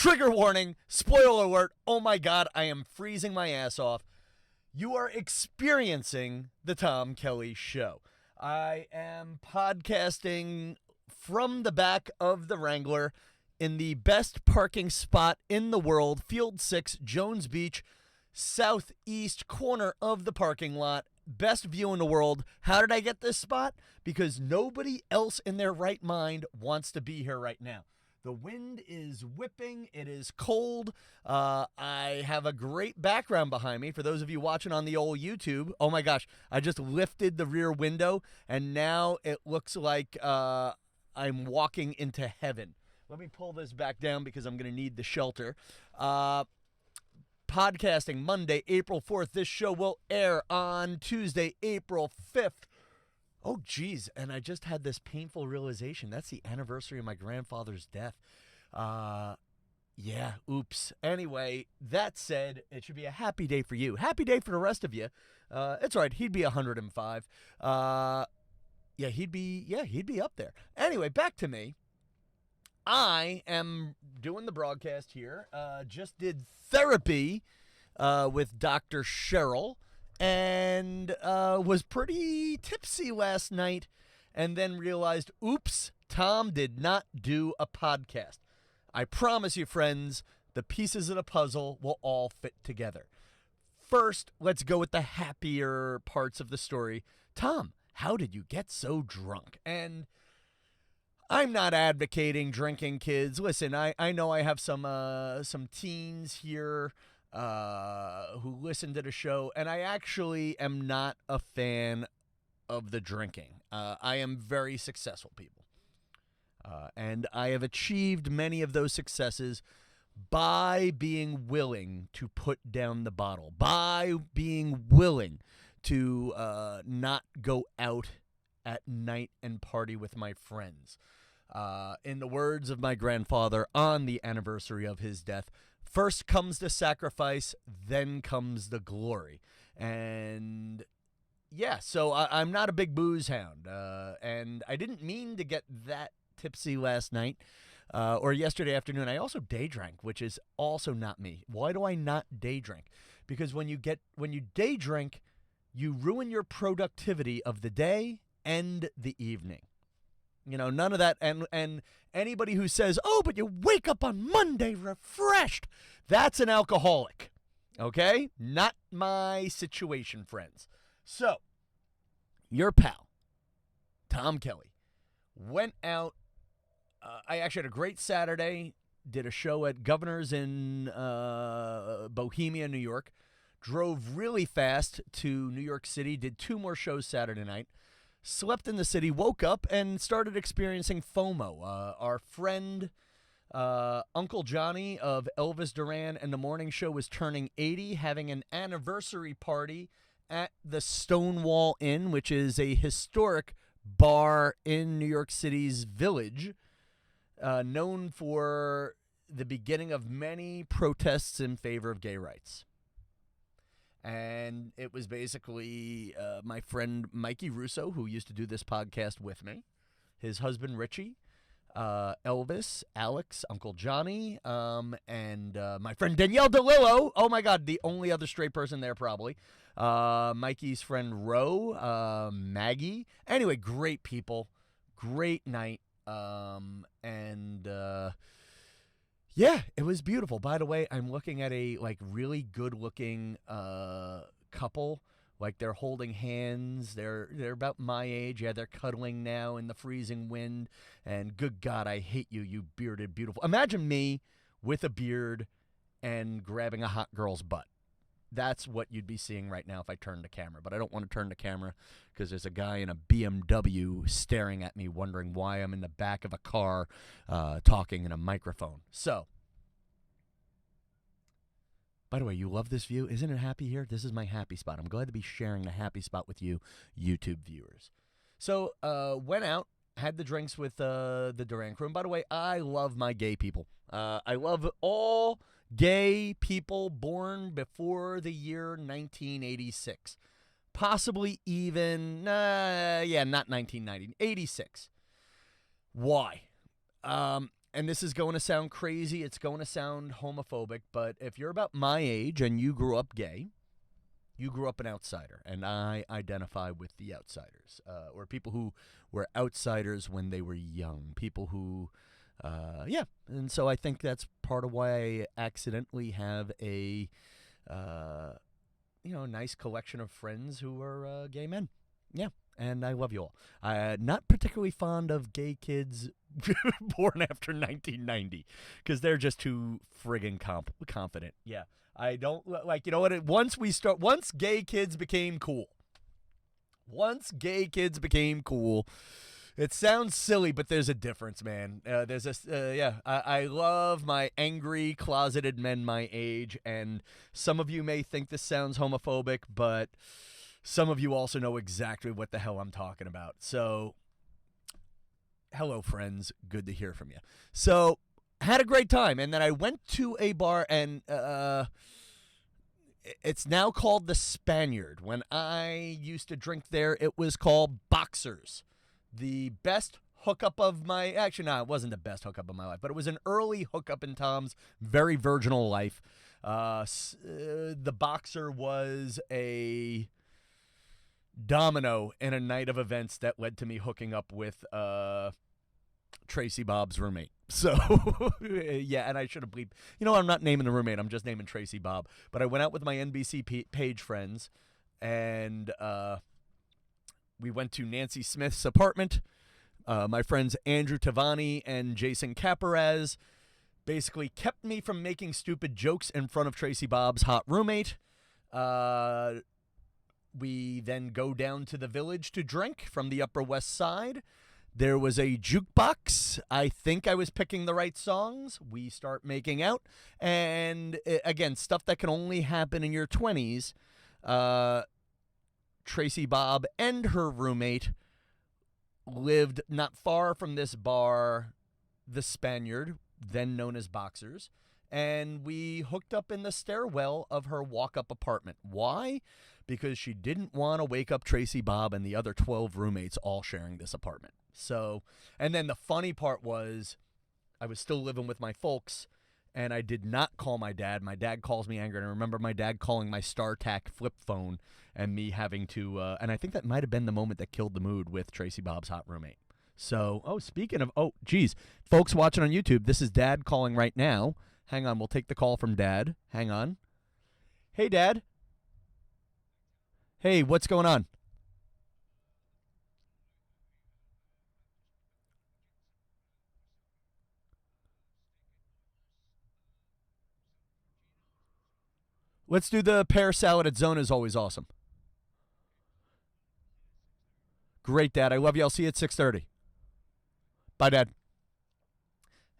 Trigger warning, spoiler alert, oh my God, I am freezing my ass off. You are experiencing the Tom Kelly Show. I am podcasting from the back of the Wrangler in the best parking spot in the world, Field 6, Jones Beach, southeast corner of the parking lot. Best view in the world. How did I get this spot? Because nobody else in their right mind wants to be here right now. The wind is whipping. It is cold. I have a great background behind me. For those of you watching on the old YouTube, oh my gosh, I just lifted the rear window, and now it looks like I'm walking into heaven. Let me pull this back down because I'm going to need the shelter. Podcasting Monday, April 4th. This show will air on Tuesday, April 5th. Oh, geez. And I just had this painful realization. That's the anniversary of my grandfather's death. Yeah, oops. Anyway, that said, it should be a happy day for you. Happy day for the rest of you. It's all right. He'd be 105. He'd be up there. Anyway, back to me. I am doing the broadcast here. Just did therapy with Dr. Cheryl and was pretty tipsy last night and then realized, oops, Tom did not do a podcast. I promise you, friends, the pieces of the puzzle will all fit together. First, let's go with the happier parts of the story. Tom, how did you get so drunk? And I'm not advocating drinking, kids. Listen, I know I have some teens here who listen to the show, and I actually am not a fan of the drinking. I am very successful, people. And I have achieved many of those successes by being willing to put down the bottle, by being willing to not go out at night and party with my friends. In the words of my grandfather on the anniversary of his death, first comes the sacrifice, then comes the glory. And yeah, so I'm not a big booze hound. And I didn't mean to get that tipsy last night or yesterday afternoon. I also day drank, which is also not me. Why do I not day drink? Because when you day drink, you ruin your productivity of the day and the evening. You know, none of that. And anybody who says, oh, but you wake up on Monday refreshed, that's an alcoholic. Okay? Not my situation, friends. So, your pal, Tom Kelly, went out. I actually had a great Saturday, did a show at Governor's in Bohemia, New York, drove really fast to New York City, did 2 more shows Saturday night. Slept in the city, woke up, and started experiencing FOMO. Our friend, Uncle Johnny of Elvis Duran and the Morning Show was turning 80, having an anniversary party at the Stonewall Inn, which is a historic bar in New York City's Village, known for the beginning of many protests in favor of gay rights. And it was basically my friend Mikey Russo, who used to do this podcast with me, his husband Richie, Elvis, Alex, Uncle Johnny, and my friend Danielle DeLillo. Oh, my God, the only other straight person there probably. Mikey's friend Ro, Maggie. Anyway, great people. Great night. Yeah, it was beautiful. By the way, I'm looking at a really good-looking couple. Like, they're holding hands. They're about my age. Yeah, they're cuddling now in the freezing wind. And good God, I hate you, you bearded, beautiful. Imagine me with a beard and grabbing a hot girl's butt. That's what you'd be seeing right now if I turned the camera. But I don't want to turn the camera because there's a guy in a BMW staring at me wondering why I'm in the back of a car talking in a microphone. So, by the way, you love this view? Isn't it happy here? This is my happy spot. I'm glad to be sharing the happy spot with you, YouTube viewers. So, went out, had the drinks with the Duran crew. And by the way, I love my gay people. I love all gay people born before the year 1986. Possibly even, not 1990, 86. Why? and this is going to sound crazy, it's going to sound homophobic, but if you're about my age and you grew up gay, you grew up an outsider, and I identify with the outsiders, or people who were outsiders when they were young, people who, yeah, and so I think that's part of why I accidentally have a, nice collection of friends who are gay men. Yeah, and I love you all. Not particularly fond of gay kids born after 1990 because they're just too friggin' confident. Yeah, I don't like. You know what? Once gay kids became cool. It sounds silly, but there's a difference, man. I love my angry, closeted men my age, and some of you may think this sounds homophobic, but some of you also know exactly what the hell I'm talking about. So, hello, friends. Good to hear from you. So, had a great time, and then I went to a bar, and it's now called the Spaniard. When I used to drink there, it was called Boxers. The best hookup of my... Actually, no, it wasn't the best hookup of my life, but it was an early hookup in Tom's very virginal life. The Boxer was a domino in a night of events that led to me hooking up with Tracy Bob's roommate. So, yeah, and I should have bleeped. I'm not naming the roommate. I'm just naming Tracy Bob. But I went out with my NBC page friends, and we went to Nancy Smith's apartment. My friends Andrew Tavani and Jason Caparaz basically kept me from making stupid jokes in front of Tracy Bob's hot roommate. We then go down to the Village to drink from the Upper West Side. There was a jukebox. I think I was picking the right songs. We start making out. And again, stuff that can only happen in your 20s. Tracy Bob and her roommate lived not far from this bar, the Spaniard, then known as Boxers. And we hooked up in the stairwell of her walk-up apartment. Why? Because she didn't want to wake up Tracy Bob and the other 12 roommates all sharing this apartment. So, and then the funny part was I was still living with my folks, and I did not call my dad. My dad calls me angry, and I remember my dad calling my StarTAC flip phone and me having to, and I think that might have been the moment that killed the mood with Tracy Bob's hot roommate. So, speaking of, geez, folks watching on YouTube, this is Dad calling right now. Hang on, we'll take the call from Dad. Hang on. Hey, Dad. Hey, what's going on? Let's do the pear salad at Zona is always awesome. Great, Dad. I love you. I'll see you at 6:30. Bye, Dad.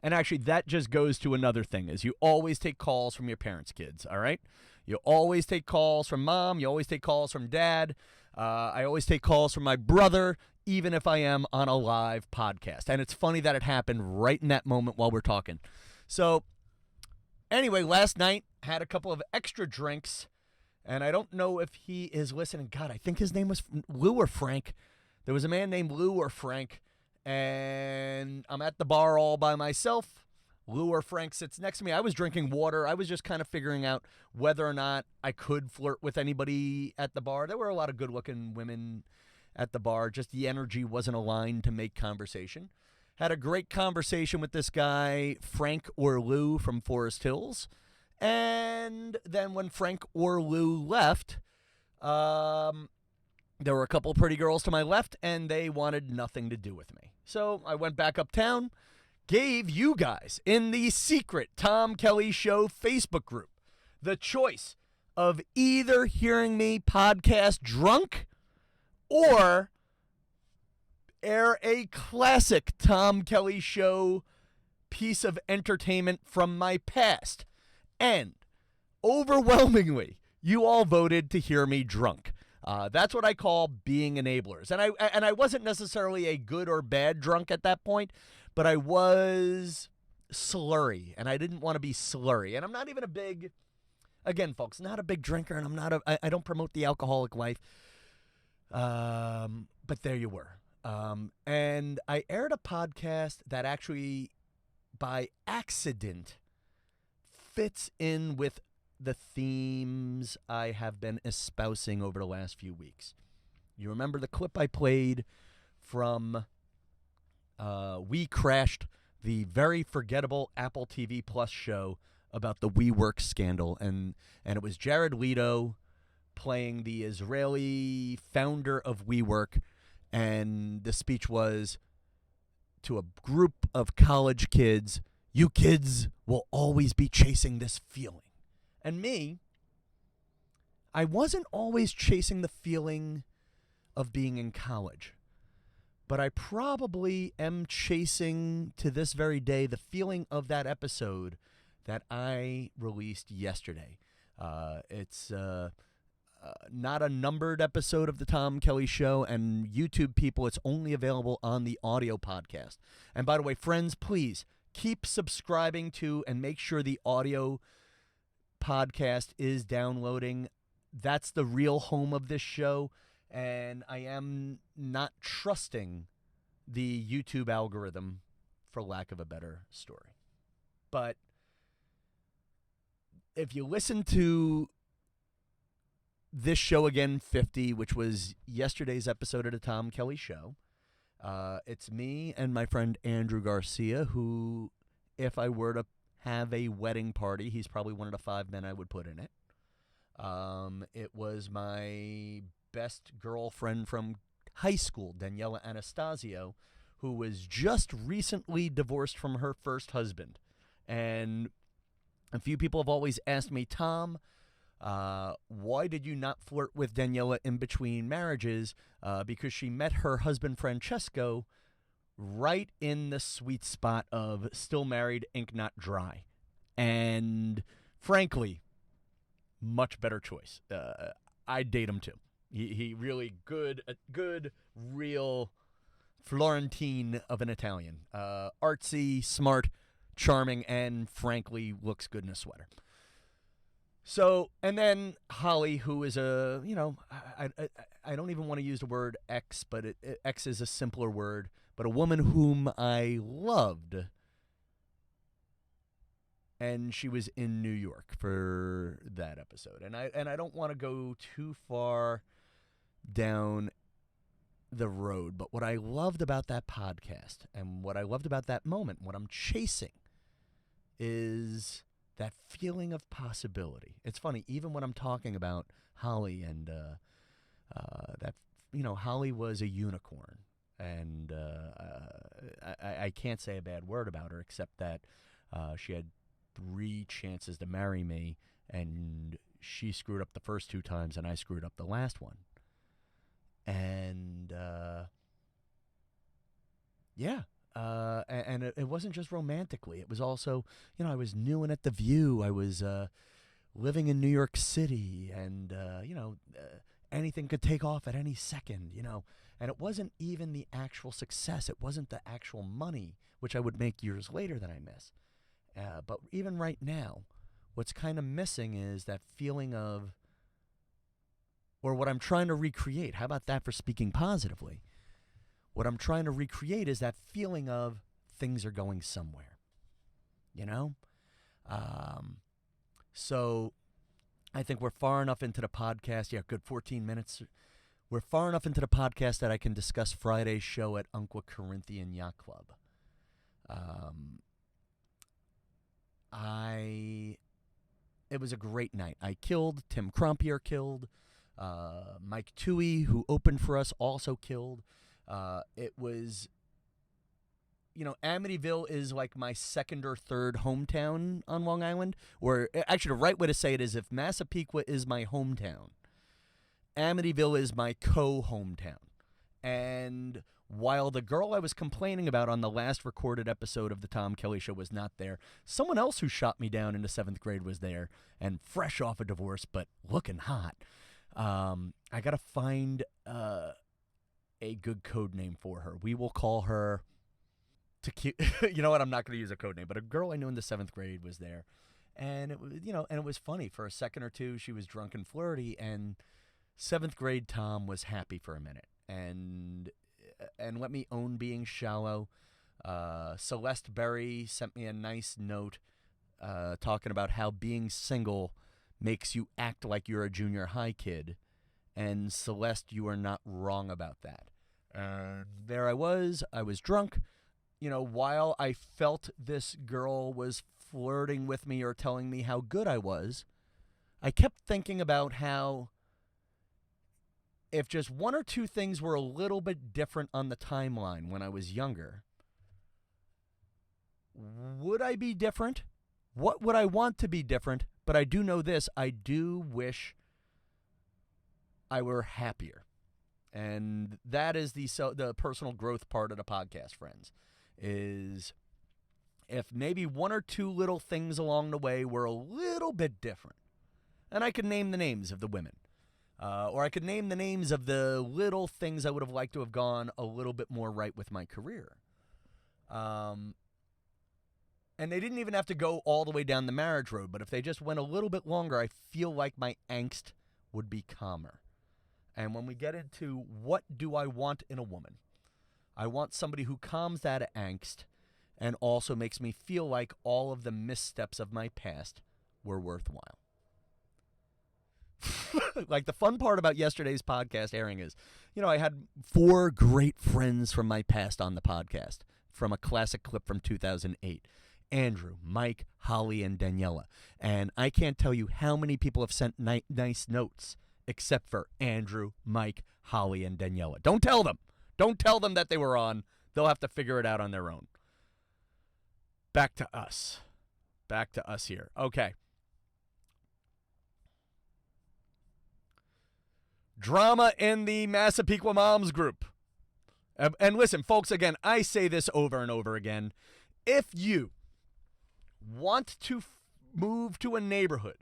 And actually, that just goes to another thing, is you always take calls from your parents' kids, all right? You always take calls from Mom. You always take calls from Dad. I always take calls from my brother, even if I am on a live podcast. And it's funny that it happened right in that moment while we're talking. So, anyway, last night, had a couple of extra drinks, and I don't know if he is listening. God, I think his name was Lou or Frank. There was a man named Lou or Frank, and I'm at the bar all by myself. Lou or Frank sits next to me. I was drinking water. I was just kind of figuring out whether or not I could flirt with anybody at the bar. There were a lot of good-looking women at the bar. Just the energy wasn't aligned to make conversation. Had a great conversation with this guy, Frank or Lou from Forest Hills. And then when Frank or Lou left, there were a couple pretty girls to my left, and they wanted nothing to do with me. So I went back uptown, gave you guys in the secret Tom Kelly Show Facebook group the choice of either hearing me podcast drunk or air a classic Tom Kelly Show piece of entertainment from my past. And overwhelmingly, you all voted to hear me drunk. That's what I call being enablers. And I wasn't necessarily a good or bad drunk at that point, but I was slurry, and I didn't want to be slurry. And I'm not even a big, again, folks, not a big drinker, and I don't promote the alcoholic life. But there you were. And I aired a podcast that actually, by accident fits in with the themes I have been espousing over the last few weeks. You remember the clip I played from We Crashed, the very forgettable Apple TV Plus show about the WeWork scandal, and it was Jared Leto playing the Israeli founder of WeWork, and the speech was to a group of college kids, "You kids will always be chasing this feeling." And me, I wasn't always chasing the feeling of being in college, but I probably am chasing to this very day the feeling of that episode that I released yesterday. It's not a numbered episode of the Tom Kelly Show, and YouTube people, it's only available on the audio podcast. And by the way, friends, please keep subscribing to and make sure the audio podcast is downloading. That's the real home of this show, and I am not trusting the YouTube algorithm, for lack of a better story. But if you listen to this show again, 50, which was yesterday's episode of the Tom Kelly Show, it's me and my friend Andrew Garcia, who, if I were to have a wedding party, he's probably one of the 5 men I would put in it. It was my best girlfriend from high school, Daniela Anastasio, who was just recently divorced from her first husband. And a few people have always asked me, Tom, why did you not flirt with Daniela in between marriages? Because she met her husband, Francesco, right in the sweet spot of still married, ink not dry. And frankly, much better choice. I'd date him too. He really good, real Florentine of an Italian. Artsy, smart, charming, and frankly looks good in a sweater. So, and then Holly, who is a, I don't even want to use the word ex, but ex is a simpler word, but a woman whom I loved. And she was in New York for that episode. And I don't want to go too far down the road, but what I loved about that podcast and what I loved about that moment, what I'm chasing, is that feeling of possibility. It's funny, even when I'm talking about Holly and that, Holly was a unicorn. And I can't say a bad word about her except that she had 3 chances to marry me, and she screwed up the first 2 times, and I screwed up the last one. And and it wasn't just romantically. It was also, I was new and at The View. I was living in New York City, and anything could take off at any second, And it wasn't even the actual success. It wasn't the actual money, which I would make years later that I miss. But even right now, what's kind of missing is that feeling of, or what I'm trying to recreate. How about that for speaking positively? What I'm trying to recreate is that feeling of things are going somewhere, So I think we're far enough into the podcast. Yeah, good 14 minutes. We're far enough into the podcast that I can discuss Friday's show at Umpqua Corinthian Yacht Club. It was a great night. I killed. Tim Crompier killed. Mike Toohey, who opened for us, also killed. It was, Amityville is like my second or third hometown on Long Island. Or actually, the right way to say it is if Massapequa is my hometown, Amityville is my co-hometown. And while the girl I was complaining about on the last recorded episode of the Tom Kelly Show was not there, someone else who shot me down in the 7th grade was there, and fresh off a divorce, but looking hot. I got to find a good code name for her. We will call her you know what? I'm not going to use a code name, but a girl I knew in the 7th grade was there. And it was, and it was funny. For a second or two, she was drunk and flirty, and 7th grade Tom was happy for a minute. And let me own being shallow. Celeste Berry sent me a nice note talking about how being single makes you act like you're a junior high kid. And Celeste, you are not wrong about that. There I was drunk. While I felt this girl was flirting with me or telling me how good I was, I kept thinking about how if just one or two things were a little bit different on the timeline when I was younger, would I be different? What would I want to be different? But I do know this. I do wish I were happier. And that is the personal growth part of the podcast, friends, is if maybe one or two little things along the way were a little bit different. And I could name the names of the women. Or I could name the names of the little things I would have liked to have gone a little bit more right with my career. And they didn't even have to go all the way down the marriage road, but if they just went a little bit longer, I feel like my angst would be calmer. And when we get into what do I want in a woman, I want somebody who calms that angst and also makes me feel like all of the missteps of my past were worthwhile. Like the fun part about yesterday's podcast airing is, I had 4 great friends from my past on the podcast from a classic clip from 2008. Andrew, Mike, Holly, and Daniela. And I can't tell you how many people have sent nice notes except for Andrew, Mike, Holly, and Daniela. Don't tell them. Don't tell them that they were on. They'll have to figure it out on their own. Back to us. Back to us here. Okay. Drama in the Massapequa Moms group. And listen, folks, again, I say this over and over again. If you want to move to a neighborhood,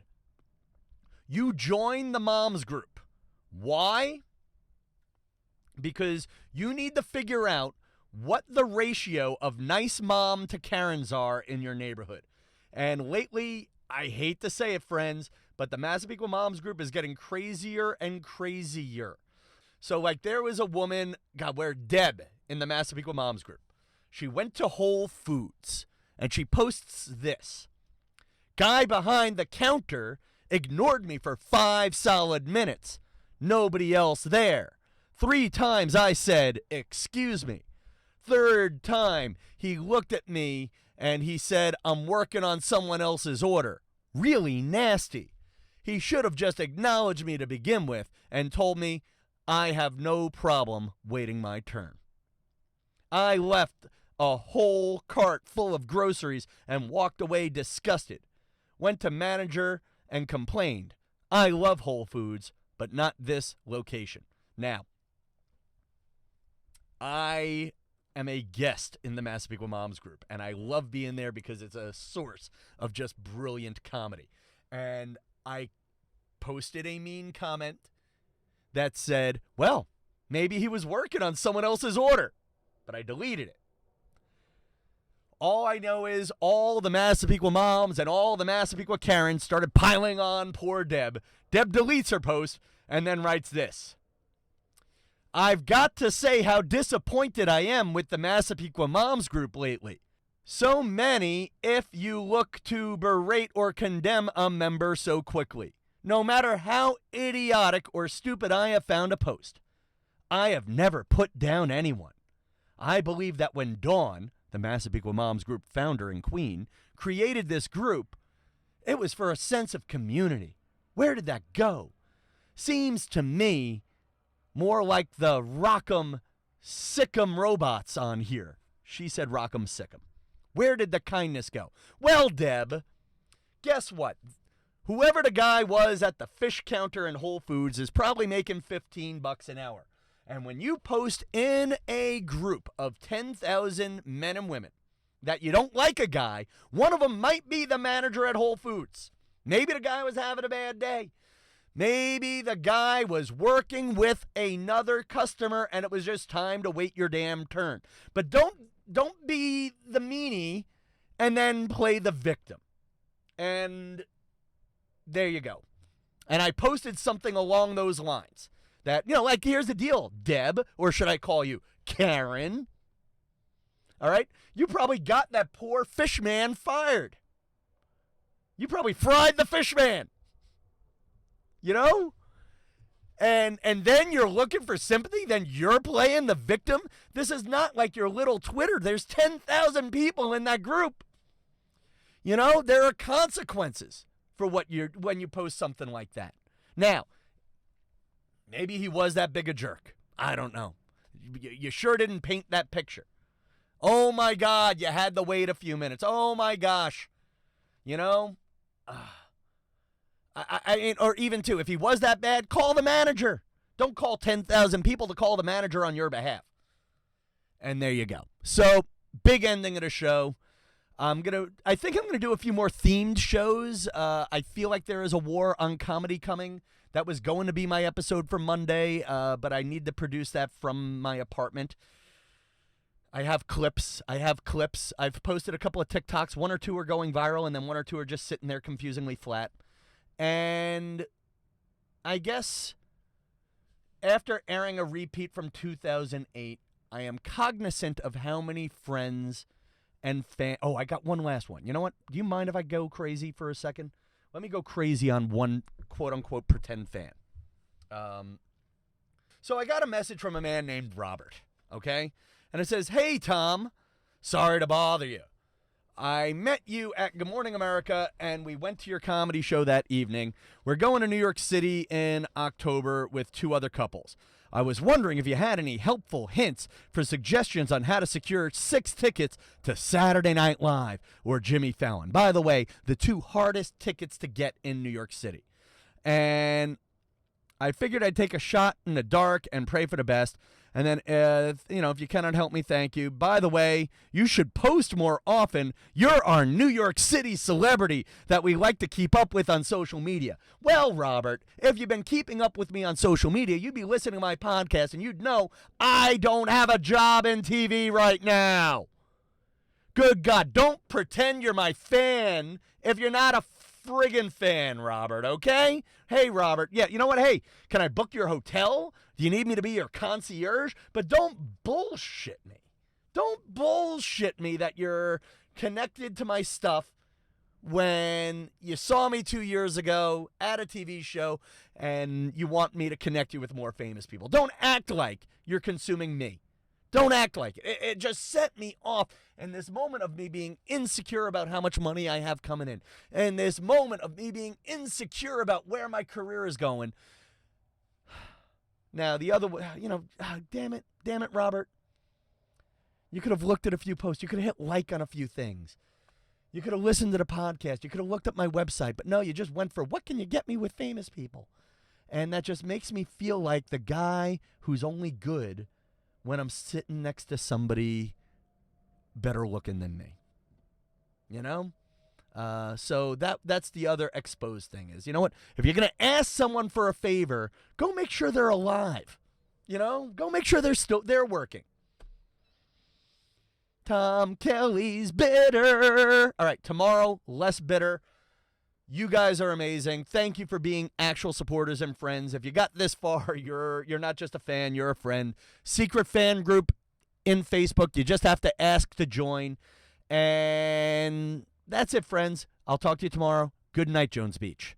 you join the moms group. Why? Because you need to figure out what the ratio of nice mom to Karens are in your neighborhood. And lately, I hate to say it, friends, but the Massapequa Moms group is getting crazier and crazier. So, like, there was a woman, Deb, in the Massapequa Moms group. She went to Whole Foods, and she posts this. Guy behind the counter ignored me for 5 solid minutes. Nobody else there. 3 times I said, excuse me. 3rd time, he looked at me and he said, I'm working on someone else's order. Really nasty. He should have just acknowledged me to begin with and told me I have no problem waiting my turn. I left a whole cart full of groceries and walked away disgusted. Went to manager and complained. I love Whole Foods, but not this location. Now, I am a guest in the Massapequa Moms group, and I love being there because it's a source of just brilliant comedy. And I posted a mean comment that said, well, maybe he was working on someone else's order, but I deleted it. All I know is all the Massapequa moms and all the Massapequa Karens started piling on poor Deb. Deb deletes her post and then writes this. I've got to say how disappointed I am with the Massapequa Moms group lately. So many if you look to berate or condemn a member so quickly. No matter how idiotic or stupid I have found a post, I have never put down anyone. I believe that when Dawn, the Massapequa Moms group founder and queen, created this group, it was for a sense of community. Where did that go? Seems to me more like the Rock'em Sick'em robots on here. She said Rock'em Sick'em. Where did the kindness go? Well, Deb, guess what? Whoever the guy was at the fish counter in Whole Foods is probably making $15 an hour. And when you post in a group of 10,000 men and women that you don't like a guy, one of them might be the manager at Whole Foods. Maybe the guy was having a bad day. Maybe the guy was working with another customer and it was just time to wait your damn turn. But don't be the meanie and then play the victim. And there you go. And I posted something along those lines. That, like, here's the deal, Deb, or should I call you Karen? All right? You probably got that poor fish man fired. You probably fried the fish man. You know? And then you're looking for sympathy, then you're playing the victim. This is not like your little Twitter. There's 10,000 people in that group. You know, there are consequences for when you post something like that. Now, maybe he was that big a jerk. I don't know. You sure didn't paint that picture. Oh my God, you had to wait a few minutes. Oh my gosh. You know? Or even too, if he was that bad, call the manager. Don't call 10,000 people to call the manager on your behalf. And there you go. So, big ending of the show. I think I'm gonna do a few more themed shows. I feel like there is a war on comedy coming. That was going to be my episode for Monday, but I need to produce that from my apartment. I have clips. I've posted a couple of TikToks. 1 or 2 are going viral, and then 1 or 2 are just sitting there confusingly flat. And I guess after airing a repeat from 2008, I am cognizant of how many friends and Oh, I got one last one. You know what? Do you mind if I go crazy for a second? Let me go crazy on one quote-unquote pretend fan. So I got a message from a man named Robert, okay? And it says, "Hey, Tom, sorry to bother you. I met you at Good Morning America, and we went to your comedy show that evening. We're going to New York City in October with 2 other couples. I was wondering if you had any helpful hints for suggestions on how to secure 6 tickets to Saturday Night Live or Jimmy Fallon. By the way, the 2 hardest tickets to get in New York City. And I figured I'd take a shot in the dark and pray for the best. And then, if you cannot help me, thank you. By the way, you should post more often. You're our New York City celebrity that we like to keep up with on social media." Well, Robert, if you've been keeping up with me on social media, you'd be listening to my podcast, and you'd know I don't have a job in TV right now. Good God, don't pretend you're my fan if you're not a friggin' fan, Robert, okay? Hey, Robert, yeah, you know what? Hey, can I book your hotel? Do you need me to be your concierge? But don't bullshit me. Don't bullshit me that you're connected to my stuff when you saw me 2 years ago at a TV show and you want me to connect you with more famous people. Don't act like you're consuming me. Don't act like it. It just set me off. And this moment of me being insecure about how much money I have coming in, and this moment of me being insecure about where my career is going. Now, the other, damn it, Robert. You could have looked at a few posts. You could have hit like on a few things. You could have listened to the podcast. You could have looked up my website. But no, you just went for, what can you get me with famous people? And that just makes me feel like the guy who's only good when I'm sitting next to somebody better looking than me. You know? So that's the other exposed thing is, you know what? If you're going to ask someone for a favor, go make sure they're alive. You know? Go make sure they're working. Tom Kelly's bitter. All right, tomorrow, less bitter. You guys are amazing. Thank you for being actual supporters and friends. If you got this far, you're not just a fan, you're a friend. Secret fan group in Facebook. You just have to ask to join. And that's it, friends. I'll talk to you tomorrow. Good night, Jones Beach.